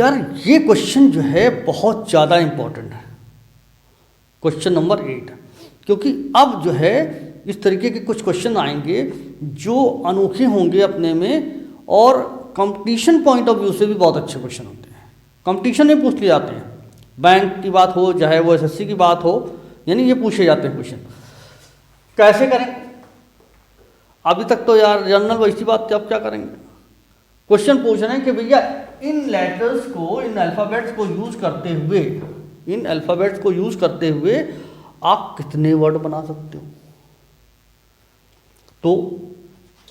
यार ये क्वेश्चन जो है बहुत ज़्यादा इम्पोर्टेंट है, क्वेश्चन नंबर 8, क्योंकि अब जो है इस तरीके के कुछ क्वेश्चन आएंगे जो अनोखे होंगे अपने में, और कंपटीशन पॉइंट ऑफ व्यू से भी बहुत अच्छे क्वेश्चन होते हैं। कंपटीशन में पूछ लिए जाते हैं, बैंक की बात हो चाहे वो एसएससी की बात हो, यानी ये पूछे जाते हैं क्वेश्चन। कैसे करें? अभी तक तो यार जनरल वैसी बात थी, अब क्या करेंगे? क्वेश्चन पूछ रहे हैं कि भैया इन लेटर्स को, इन अल्फ़ाबेट्स को यूज करते हुए, इन अल्फ़ाबेट्स को यूज करते हुए आप कितने वर्ड बना सकते हो? तो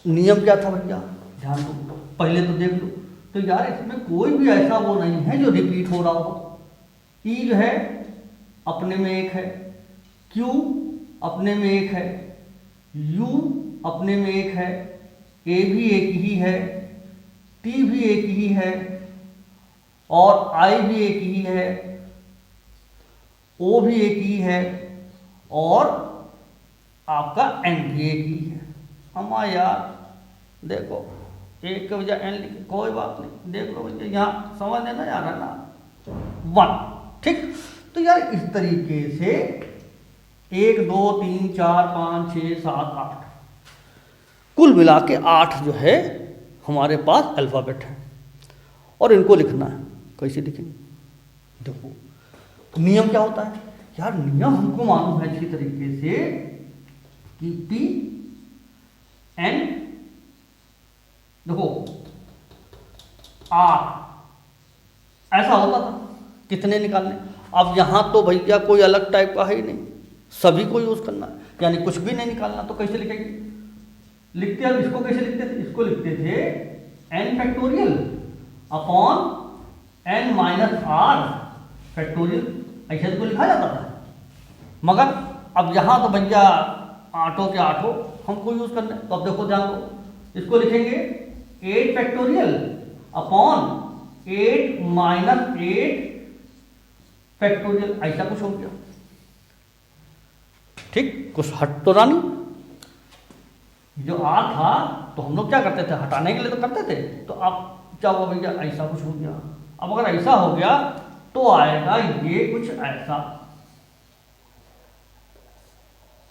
नियम क्या था भैया, ध्यान दो, पहले तो देख लो। तो यार इसमें कोई भी ऐसा वो नहीं है जो रिपीट हो रहा हो। ई जो है अपने में एक है, क्यू अपने में एक है, यू अपने में एक है, ए भी एक ही है, टी भी एक ही है, और आई भी एक ही है, ओ भी एक ही है, और आपका एन भी एक ही है। अम्मा यार देखो, एक के बजाय एन लिखे, कोई बात नहीं, देख लो भैया यहाँ समझ लेना यार, है ना, 1, ठीक। तो यार इस तरीके से 1 2 3 4 5 6 7 8 कुल मिला के 8 जो है हमारे पास अल्फ़ाबेट है, और इनको लिखना है। कैसे लिखेंगे? देखो नियम क्या होता है यार, नियम हमको मालूम है अच्छी तरीके से कि पी एन, देखो आर ऐसा होता था, कितने निकालने। अब यहाँ तो भैया कोई अलग टाइप का है ही नहीं, सभी को यूज करना है, यानी कुछ भी नहीं निकालना। तो कैसे लिखेंगे? लिखते हैं इसको, कैसे लिखते थे? इसको लिखते थे n factorial upon n minus r factorial, ऐसे तो लिखा जाता था। मगर अब यहाँ तो भैया आठों के आठों हमको यूज करना है। तो अब देखो ध्यान दो, इसको लिखेंगे 8 फैक्टोरियल अपॉन 8 माइनस 8 फैक्टोरियल, ऐसा कुछ हो गया, ठीक। कुछ हट तो रानी, जो आर था तो हम लोग क्या करते थे, हटाने के लिए तो करते थे। तो अब क्या हुआ भैया, ऐसा कुछ हो गया। अब अगर ऐसा हो गया तो आएगा ये कुछ ऐसा,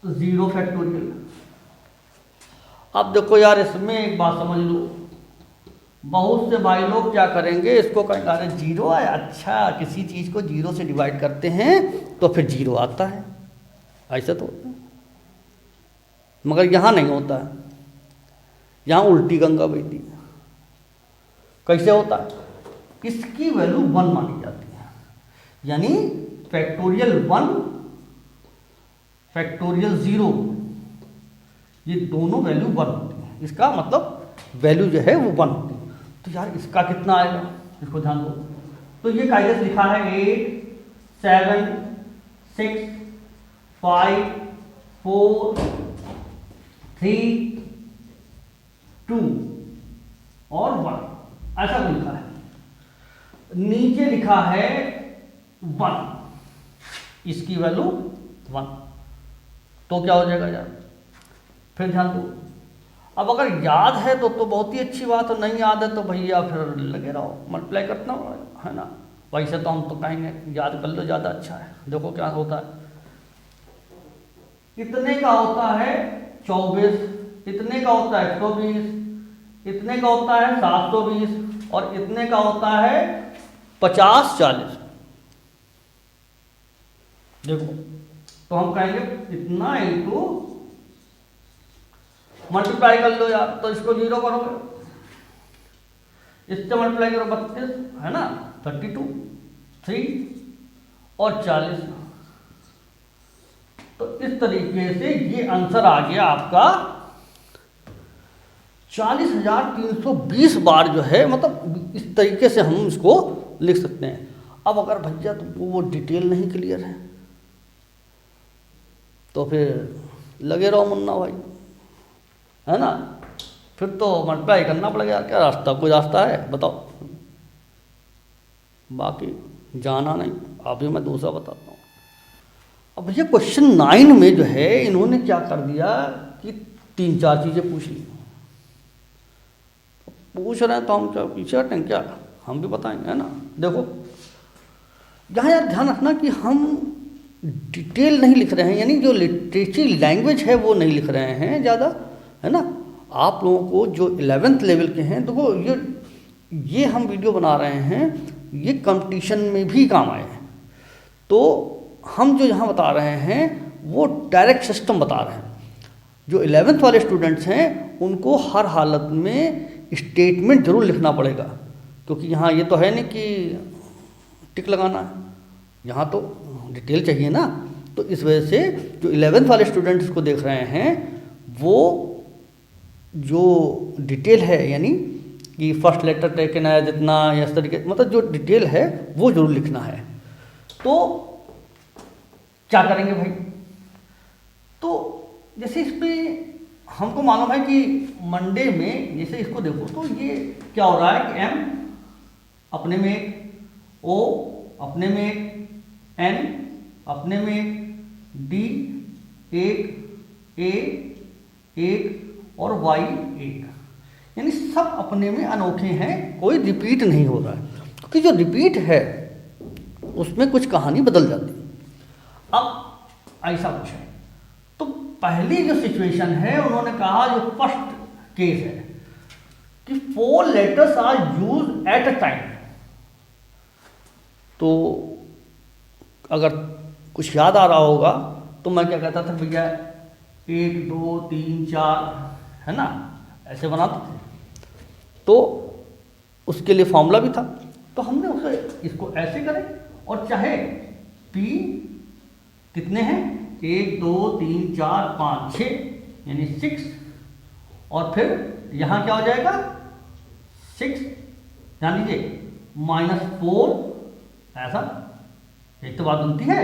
0 फैक्टोरियल। अब देखो यार इसमें एक बात समझ लो, बहुत से भाई लोग क्या करेंगे, इसको कहेंगे अरे 0 है, अच्छा किसी चीज़ को 0 से डिवाइड करते हैं तो फिर 0 आता है, ऐसा तो होता है। मगर यहाँ नहीं होता है, यहाँ उल्टी गंगा बहती है। कैसे होता है? इसकी वैल्यू 1 मानी जाती है, यानी फैक्टोरियल 1 फैक्टोरियल 0, ये दोनों वैल्यू 1 होती है। इसका मतलब वैल्यू जो है वो 1 होती है। तो यार इसका कितना आएगा, इसको ध्यान दो। तो ये कायदे से लिखा है 8 7 6 5 4 3 2 और 1, ऐसा भी लिखा है। नीचे लिखा है 1, इसकी वैल्यू 1, तो क्या हो जाएगा यार? फिर ध्यान दो, अब अगर याद है तो बहुत ही अच्छी बात है, नहीं याद है तो भैया फिर लगे रहो, मल्टीप्लाई करना है ना। वैसे तो हम तो कहेंगे याद कर लो, ज़्यादा अच्छा है। देखो क्या होता है, इतने का होता है 24, इतने का होता है 120, इतने का होता है 720, और इतने का होता है 50 40। देखो तो हम कहेंगे इतना इंटू, मल्टीप्लाई कर लो यार, तो इसको 0 करोगे, इससे मल्टीप्लाई करो 32 है ना, 32 3 और 40। तो इस तरीके से ये आंसर आ गया आपका 40,320 बार जो है, मतलब इस तरीके से हम इसको लिख सकते हैं। अब अगर भैया तुमको वो डिटेल नहीं क्लियर है तो फिर लगे रहो मुन्ना भाई, है ना, फिर तो मल्टीप्लाई करना पड़ेगा। क्या रास्ता, कोई रास्ता है बताओ? बाकी जाना नहीं, अभी मैं दूसरा बताता हूँ। अब भैया क्वेश्चन 9 में जो है इन्होंने क्या कर दिया कि 3-4 चीज़ें पूछ ली। पूछ रहे हैं तो हम क्या पीछे हटें क्या? हम भी बताएंगे, है ना। देखो यहाँ यार ध्यान रखना कि हम डिटेल नहीं लिख रहे हैं, यानी जो लिटरेचर लैंग्वेज है वो नहीं लिख रहे हैं ज़्यादा, है ना। आप लोगों को जो 11th लेवल के हैं, देखो ये हम वीडियो बना रहे हैं, ये कंपटीशन में भी काम आए हैं। तो हम जो यहाँ बता रहे हैं वो डायरेक्ट सिस्टम बता रहे हैं। जो 11th वाले स्टूडेंट्स हैं उनको हर हालत में स्टेटमेंट जरूर लिखना पड़ेगा, क्योंकि यहाँ ये तो है नहीं कि टिक लगाना है, यहाँ तो डिटेल चाहिए ना। तो इस वजह से जो 11th वाले स्टूडेंट्स को देख रहे हैं वो जो डिटेल है, यानी कि फर्स्ट लेटर टेकन है जितना, या इस तरीके, मतलब जो डिटेल है वो जरूर लिखना है। तो क्या करेंगे भाई, तो जैसे इस पर हमको मालूम है कि मंडे में, जैसे इसको देखो तो ये क्या हो रहा है कि M अपने में एक, O अपने में एक, N अपने में एक, D एक, A एक और Y एक, यानी सब अपने में अनोखे हैं, कोई रिपीट नहीं हो रहा है। क्योंकि जो रिपीट है उसमें कुछ कहानी बदल जाती है। अब ऐसा कुछ है, तो पहली जो सिचुएशन है उन्होंने कहा, जो फर्स्ट केस है कि 4 letters are use at a time. तो अगर कुछ याद आ रहा होगा तो मैं क्या कहता था भैया 1 2 3 4, है ना, ऐसे बनाते थे। तो उसके लिए फॉर्मूला भी था, तो हमने उसे इसको ऐसे करें, और चाहे P कितने हैं, 1 2 3 4 5 6, यानी 6, और फिर यहाँ क्या हो जाएगा 6, ध्यान दीजिए -4, ऐसा। एक तो बात बनती है,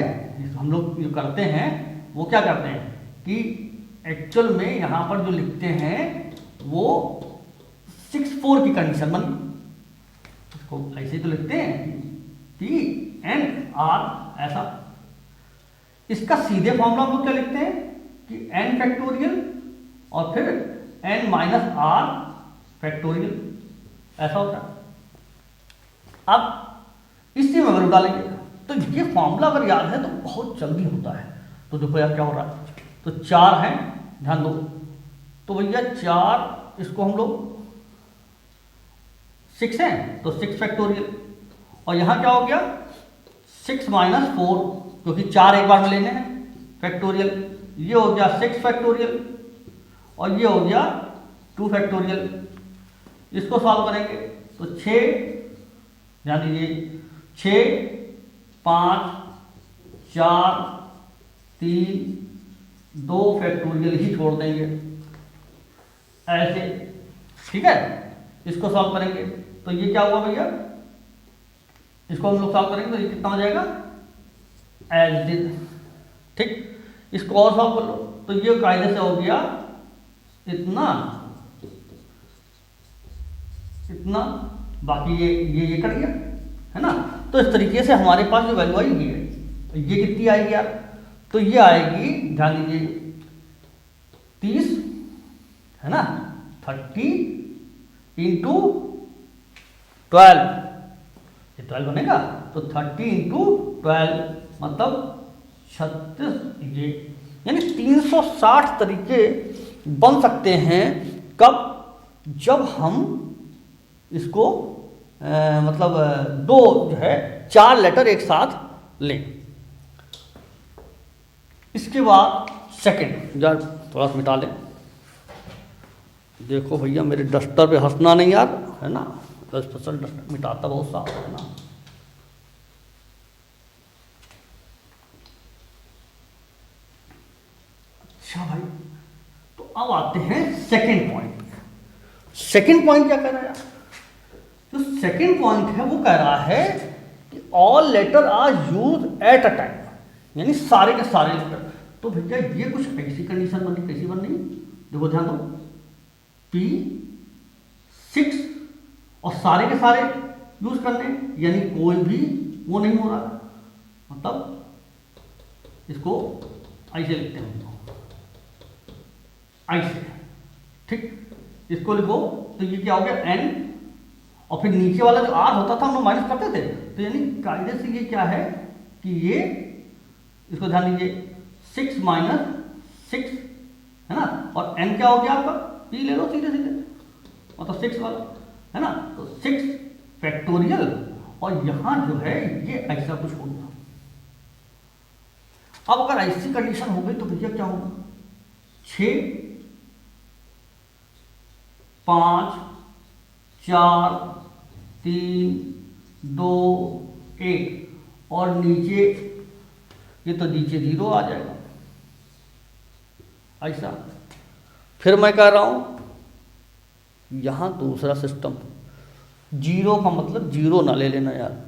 हम लोग जो करते हैं वो क्या करते हैं कि एक्चुअल में यहाँ पर जो लिखते हैं वो 6 4 की कंडीशन बनी, इसको ऐसे तो लिखते हैं P N R, ऐसा। इसका सीधे फॉर्मूला हम लोग क्या लिखते हैं कि n फैक्टोरियल और फिर n माइनस r फैक्टोरियल, ऐसा होता है। अब इसी में वैल्यू डालेंगे, तो ये फॉर्मूला अगर याद है तो बहुत जल्दी होता है। तो देखो यार क्या हो रहा है, तो 4 है, ध्यान दो, तो भैया 4, इसको हम लोग 6 है तो 6 फैक्टोरियल, और यहाँ क्या हो गया 6 माइनस 4, क्योंकि 4 एक बार में लेने हैं, फैक्टोरियल, ये हो गया 6 फैक्टोरियल, और ये हो गया 2 फैक्टोरियल। इसको सॉल्व करेंगे तो 6, ध्यान दीजिए 6 5 4 3 2 फैक्टोरियल ही छोड़ देंगे ऐसे, ठीक है। इसको सॉल्व करेंगे तो ये क्या हुआ भैया, इसको हम लोग सॉल्व करेंगे तो ये कितना हो जाएगा एज डिड, ठीक। इसको और सॉल्व कर लो तो ये कायदे से हो गया इतना इतना, बाकी ये कट गया, है ना। तो इस तरीके से हमारे पास जो वैल्यू आएगी है, ये कितनी आएगी यार, तो ये आएगी, ध्यान दीजिए 30, है ना, 30 इंटू 12, ये 12 बनेगा, तो 30 इंटू 12 मतलब 36, ये यानी 360 तरीके बन सकते हैं। कब, जब हम इसको मतलब दो जो है 4 लेटर एक साथ लें। इसके बाद सेकंड, यार थोड़ा सा मिटा लें, देखो भैया मेरे डस्टर पे हंसना नहीं यार, है ना, 10% डस्टर मिटाता बहुत साफ है ना। अच्छा भाई, तो अब आते हैं सेकंड पॉइंट पे। सेकंड पॉइंट क्या कह रहा है, जो सेकंड पॉइंट है वो कह रहा है कि all letter are use at a time, यानी सारे के सारे लेटर। तो भैया ये कुछ ऐसी कंडीशन बनी, कैसी बन रही, देखो ध्यान दो, P6 और सारे के सारे यूज करने, यानी कोई भी वो नहीं हो रहा, मतलब इसको ऐसे लिखते हैं, ऐसे, ठीक। इसको लिखो तो ये क्या हो गया N, और फिर नीचे वाला जो आर होता था हम लोग माइनस करते थे। तो यानी कायदे से ये क्या है कि ये, इसको ध्यान दीजिए, 6 माइनस 6 है ना, और n क्या हो गया आपका, p ले लो सीधे सीधे, मतलब 6 वाला है ना, तो 6 फैक्टोरियल, और यहां जो है ये ऐसा कुछ होगा। अब अगर ऐसी कंडीशन हो गई तो भैया क्या होगा, 6 5 4 3 2 1 और नीचे ये तो नीचे 0 आ जाएगा ऐसा। फिर मैं कह रहा हूं यहां दूसरा सिस्टम, 0 का मतलब 0 ना ले लेना यार,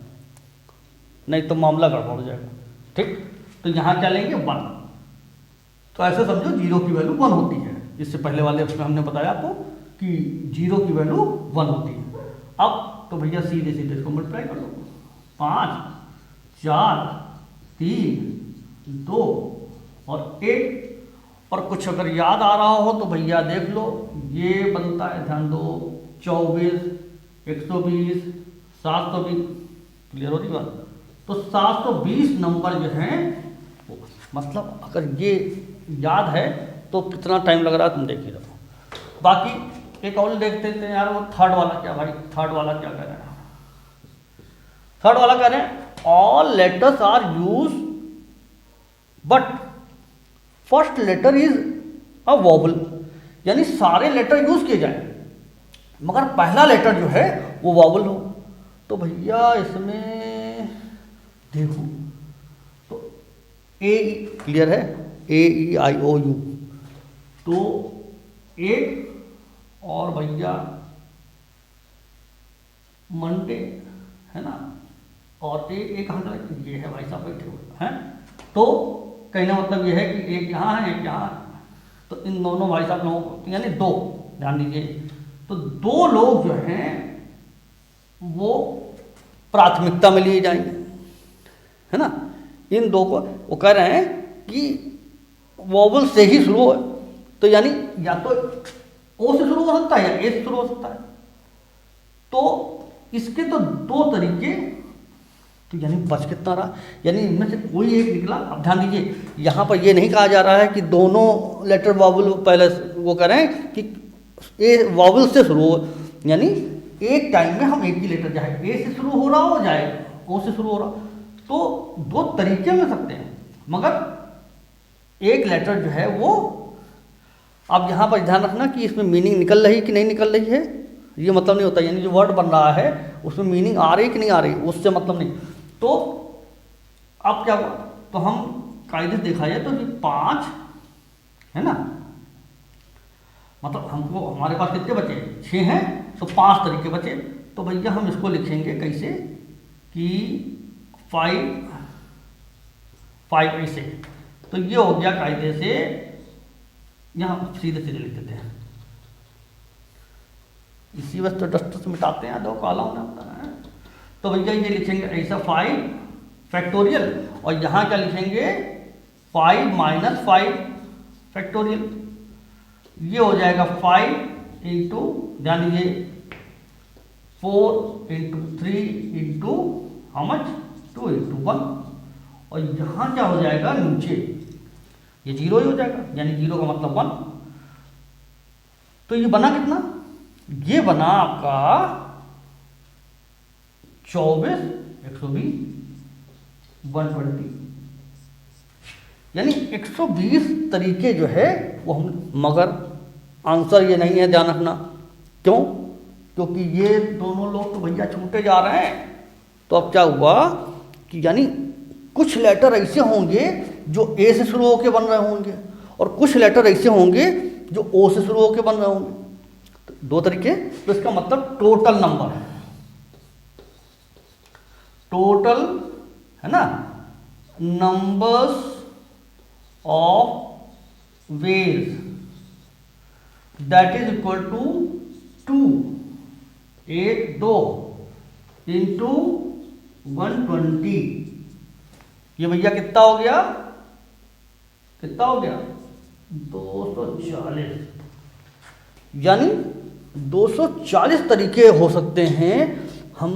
नहीं तो मामला गड़बड़ हो जाएगा। ठीक, तो यहां क्या लेंगे 1। तो ऐसे समझो 0 की वैल्यू 1 होती है। इससे पहले वाले उसमें हमने बताया आपको कि 0 की वैल्यू 1 होती है। अब तो भैया सीधे सीधे इसको मल्टीप्लाई कर दो, 5 4 3 2 और 1। और कुछ अगर याद आ रहा हो तो भैया देख लो, ये बनता है, ध्यान दो, 24 120 720। क्लियर हो रही बात? तो 720 नंबर जो है, मतलब अगर ये याद है तो कितना टाइम लग रहा है तुम देख ही रहो। बाकी एक और देखते थे यार, वो थर्ड वाला क्या भाई, थर्ड वाला क्या कह रहे हैं, थर्ड वाला कह रहे हैं all letters are use but first letter is a vowel, यानी सारे लेटर यूज किए जाए मगर पहला लेटर जो है वो वॉवल हो। तो भैया इसमें देखो, तो ए, क्लियर है, AEIOU, तो एक और भैया मंडे है ना, और एक कहाँ का ये है भाई साहब बैठे हुए हैं। तो कहना मतलब ये है कि एक यहाँ है एक यहाँ है, तो इन दोनों भाई साहब लोगों को, यानी 2, ध्यान दीजिए, तो 2 लोग जो हैं वो प्राथमिकता में लिए जाएंगे, है ना। इन 2 को वो कह रहे हैं कि वॉवल से ही शुरू हो, तो यानी या तो ओ से शुरू हो सकता है या ए से शुरू हो सकता है। तो इसके तो 2 तरीके, तो यानी बच कितना रहा, यानी इनमें से कोई एक निकला। अब ध्यान दीजिए, यहाँ पर ये नहीं कहा जा रहा है कि दोनों लेटर वॉवल पहले वो करें कि ए वॉवल से शुरू हो, यानी एक टाइम में हम एक ही लेटर, चाहे ए से शुरू हो रहा हो चाहे ओ से शुरू हो रहा, तो 2 तरीके मिल सकते हैं, मगर एक लेटर जो है वो, अब यहाँ पर ध्यान रखना कि इसमें मीनिंग निकल रही कि नहीं निकल रही है, ये मतलब नहीं होता, यानी जो वर्ड बन रहा है उसमें मीनिंग आ रही कि नहीं आ रही, उससे मतलब नहीं। तो अब क्या हुआ, तो हम कायदे से देखा जाए तो ये 5 है ना, मतलब हमको हमारे पास कितने बचे, 6 हैं, तो 5 तरीके बचे। तो भैया हम इसको लिखेंगे कैसे कि 5 ऐसे, तो ये हो गया कायदे से, यहाँ सीधे सीधे लिख देते हैं, इसी वक्त तो डस्टर से मिटाते हैं 2 कॉलम होता है। तो भैया ये लिखेंगे ऐसा 5 फैक्टोरियल, और यहाँ क्या लिखेंगे 5 - 5 फैक्टोरियल, ये हो जाएगा 5 इंटू, ध्यान दीजिए, 4 into 3 into how much, 2 into 1, और यहाँ क्या हो जाएगा नीचे ये 0 ही हो जाएगा, यानी 0 का मतलब 1। तो ये बना कितना, ये बना आपका 24 120 120, यानी 120 तरीके जो है वो हम, मगर आंसर ये नहीं है, ध्यान रखना। क्यों? क्योंकि ये दोनों लोग तो भैया छूटे जा रहे हैं। तो अब क्या हुआ कि यानी कुछ लेटर ऐसे होंगे जो ए से शुरू होकर बन रहे होंगे, और कुछ लेटर ऐसे होंगे जो ओ से शुरू होकर बन रहे होंगे, तो 2 तरीके। तो इसका मतलब टोटल नंबर है, टोटल है ना, numbers of ways that is equal to 2 1 2 into 120। ये भैया कितना हो गया, कितना हो गया 240, यानी 240 तरीके हो सकते हैं, हम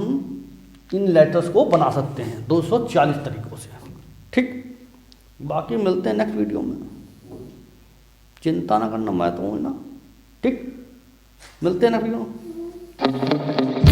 इन लेटर्स को बना सकते हैं 240 तरीकों से। ठीक, बाकी मिलते हैं नेक्स्ट वीडियो में, चिंता ना करना, मैं तो हूँ ना। ठीक, मिलते हैं नेक्स्ट वीडियो में।